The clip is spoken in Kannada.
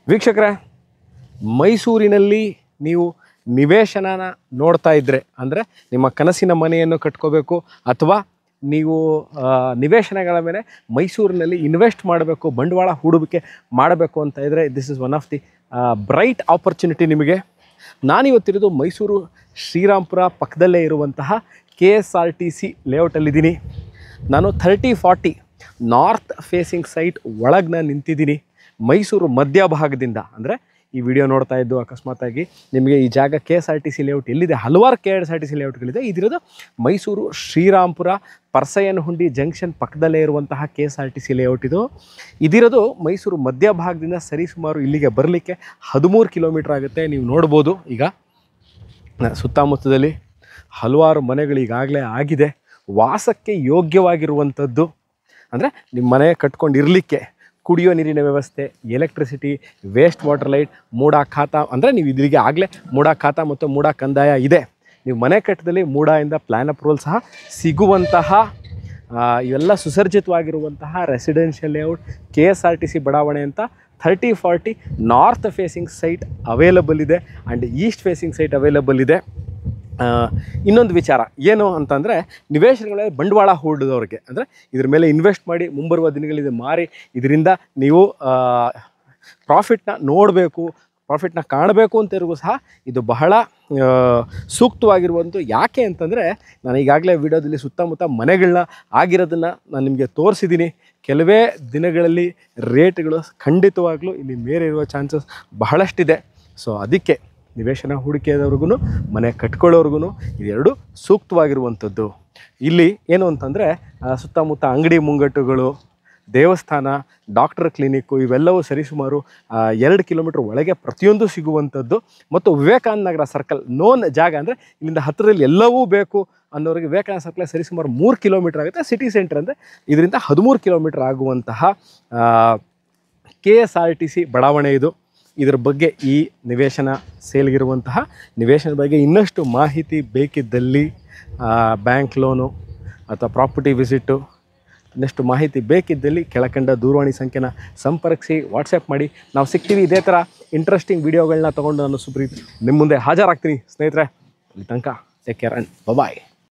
ವೀಕ್ಷಕರೇ, ಮೈಸೂರಿನಲ್ಲಿ ನೀವು ನಿವೇಶನನ ನೋಡ್ತಾ ಇದ್ದರೆ ಅಂದರೆ ನಿಮ್ಮ ಕನಸಿನ ಮನೆಯನ್ನು ಕಟ್ಕೋಬೇಕು ಅಥವಾ ನೀವು ನಿವೇಶನಗಳ ಮೇಲೆ ಮೈಸೂರಿನಲ್ಲಿ ಇನ್ವೆಸ್ಟ್ ಮಾಡಬೇಕು, ಬಂಡವಾಳ ಹೂಡುವಿಕೆ ಮಾಡಬೇಕು ಅಂತ ಇದ್ದರೆ this is one of the bright opportunity ನಿಮಗೆ. ನಾನಿವತ್ತಿರೋದು ಮೈಸೂರು ಶ್ರೀರಾಮ್ಪುರ ಪಕ್ಕದಲ್ಲೇ ಇರುವಂತಹ KSRTC ಲೇಔಟಲ್ಲಿದ್ದೀನಿ. ನಾನು 3040 ನಾರ್ತ್ ಫೇಸಿಂಗ್ ಸೈಟ್ ಒಳಗೆ ನಾನು ನಿಂತಿದ್ದೀನಿ. ಮೈಸೂರು ಮಧ್ಯಭಾಗದಿಂದ ಅಂದರೆ ಈ ವಿಡಿಯೋ ನೋಡ್ತಾ ಇದ್ದು ಅಕಸ್ಮಾತಾಗಿ ನಿಮಗೆ ಈ ಜಾಗ KSRTC ಲೇಔಟ್ ಎಲ್ಲಿದೆ, ಹಲವಾರು KSRTC ಲೇಔಟ್ಗಳಿದೆ. ಇದಿರೋದು ಮೈಸೂರು ಶ್ರೀರಾಮ್ಪುರ ಪರ್ಸಯ್ಯನಹುಂಡಿ ಜಂಕ್ಷನ್ ಪಕ್ಕದಲ್ಲೇ ಇರುವಂತಹ KSRTC ಲೇಔಟ್ ಇದಿರೋದು ಮೈಸೂರು ಮಧ್ಯಭಾಗದಿಂದ ಸರಿಸುಮಾರು ಇಲ್ಲಿಗೆ ಬರಲಿಕ್ಕೆ 13 ಕಿಲೋಮೀಟ್ರ್ ಆಗುತ್ತೆ. ನೀವು ನೋಡ್ಬೋದು ಈಗ ಸುತ್ತಮುತ್ತದಲ್ಲಿ ಹಲವಾರು ಮನೆಗಳು ಈಗಾಗಲೇ ಆಗಿದೆ. ವಾಸಕ್ಕೆ ಯೋಗ್ಯವಾಗಿರುವಂಥದ್ದು ಅಂದರೆ ನಿಮ್ಮ ಮನೆ ಕಟ್ಕೊಂಡಿರಲಿಕ್ಕೆ ಕುಡಿಯೋ ನೀರಿನ ವ್ಯವಸ್ಥೆ, ಎಲೆಕ್ಟ್ರಿಸಿಟಿ, ವೇಸ್ಟ್ ವಾಟರ್ ಲೈಟ್, ಮೂಡ ಖಾತಾ ಅಂದರೆ ನೀವು ಇದಿಗೆ ಆಗಲೇ ಮೂಡ ಖಾತಾ ಮತ್ತು ಮೂಡ ಕಂದಾಯ ಇದೆ. ನೀವು ಮನೆ ಕಟ್ಟದಲ್ಲಿ ಮೂಡದಿಂದ ಪ್ಲ್ಯಾನ್ ಅಪ್ರೂವಲ್ ಸಹ ಸಿಗುವಂತಹ ಇವೆಲ್ಲ ಸುಸರ್ಜಿತವಾಗಿರುವಂತಹ ರೆಸಿಡೆನ್ಷಿಯಲ್ ಲೇಔಟ್ KSRTC ಬಡಾವಣೆ ಅಂತ 3040 ನಾರ್ತ್ ಫೇಸಿಂಗ್ ಸೈಟ್ ಅವೈಲಬಲ್ ಇದೆ and East facing site available ಇದೆ. ಇನ್ನೊಂದು ವಿಚಾರ ಏನು ಅಂತಂದರೆ, ನಿವೇಶನಗಳಲ್ಲಿ ಬಂಡವಾಳ ಹೂಡಿದವ್ರಿಗೆ ಅಂದರೆ ಇದ್ರ ಮೇಲೆ ಇನ್ವೆಸ್ಟ್ ಮಾಡಿ ಮುಂಬರುವ ದಿನಗಳಿದೆ ಮಾರಿ ಇದರಿಂದ ನೀವು ಪ್ರಾಫಿಟ್ನ ನೋಡಬೇಕು, ಪ್ರಾಫಿಟ್ನ ಕಾಣಬೇಕು ಅಂತಿರಿಗೂ ಸಹ ಇದು ಬಹಳ ಸೂಕ್ತವಾಗಿರುವಂಥ. ಯಾಕೆ ಅಂತಂದರೆ ನಾನು ಈಗಾಗಲೇ ವಿಡಿಯೋದಲ್ಲಿ ಸುತ್ತಮುತ್ತ ಮನೆಗಳನ್ನ ಆಗಿರೋದನ್ನು ನಾನು ನಿಮಗೆ ತೋರಿಸಿದ್ದೀನಿ. ಕೆಲವೇ ದಿನಗಳಲ್ಲಿ ರೇಟ್ಗಳು ಖಂಡಿತವಾಗ್ಲೂ ಇಲ್ಲಿ ಮೇರೆ ಇರುವ ಚಾನ್ಸಸ್ ಬಹಳಷ್ಟಿದೆ. ಸೊ ಅದಕ್ಕೆ ನಿವೇಶನ ಹೂಡಿಕೆದವ್ರಿಗೂ ಮನೆ ಕಟ್ಕೊಳ್ಳೋರ್ಗು ಇದೆರಡು ಸೂಕ್ತವಾಗಿರುವಂಥದ್ದು. ಇಲ್ಲಿ ಏನು ಅಂತಂದರೆ ಸುತ್ತಮುತ್ತ ಅಂಗಡಿ ಮುಂಗಟ್ಟುಗಳು, ದೇವಸ್ಥಾನ, ಡಾಕ್ಟರ್ ಕ್ಲಿನಿಕ್ಕು ಇವೆಲ್ಲವೂ ಸರಿಸುಮಾರು 2 ಕಿಲೋಮೀಟ್ರ್ ಒಳಗೆ ಪ್ರತಿಯೊಂದು ಸಿಗುವಂಥದ್ದು. ಮತ್ತು ವಿವೇಕಾನಂದ ನಗರ ಸರ್ಕಲ್ ನೋನ್ ಜಾಗ ಅಂದರೆ ಇಲ್ಲಿಂದ ಹತ್ತಿರದಲ್ಲಿ ಎಲ್ಲವೂ ಬೇಕು ಅನ್ನೋರಿಗೆ ವಿವೇಕಾನಂದ ಸರ್ಕಲ್ ಸರಿಸುಮಾರು 3 ಕಿಲೋಮೀಟ್ರ್ ಆಗುತ್ತೆ. ಸಿಟಿ ಸೆಂಟರ್ ಅಂದರೆ ಇದರಿಂದ 13 ಕಿಲೋಮೀಟ್ರ್ ಆಗುವಂತಹ KSRTC ಬಡಾವಣೆ ಇದು. ಇದರ ಬಗ್ಗೆ ಈ ನಿವೇಶನ ಸೇಲ್ಗಿರುವಂತಹ ನಿವೇಶನದ ಬಗ್ಗೆ ಇನ್ನಷ್ಟು ಮಾಹಿತಿ ಬೇಕಿದ್ದಲ್ಲಿ ಬ್ಯಾಂಕ್ ಲೋನು ಅಥವಾ ಪ್ರಾಪರ್ಟಿ ವಿಸಿಟ್ಟು ಇನ್ನಷ್ಟು ಮಾಹಿತಿ ಬೇಕಿದ್ದಲ್ಲಿ ಕೆಳಕಂಡ ದೂರವಾಣಿ ಸಂಖ್ಯೆನ ಸಂಪರ್ಕಿಸಿ, ವಾಟ್ಸಪ್ ಮಾಡಿ, ನಾವು ಸಿಗ್ತೀವಿ. ಇದೇ ಥರ ಇಂಟ್ರೆಸ್ಟಿಂಗ್ ವಿಡಿಯೋಗಳನ್ನ ತೊಗೊಂಡು ನಾನು ಸುಪ್ರೀತ್ ನಿಮ್ಮ ಮುಂದೆ ಹಾಜರಾಗ್ತೀನಿ ಸ್ನೇಹಿತರೆ. ಅಲ್ಲಿ ತನಕ ಟೇಕ್ ಕೇರ್ ಆ್ಯಂಡ್ ಬಾಯ್.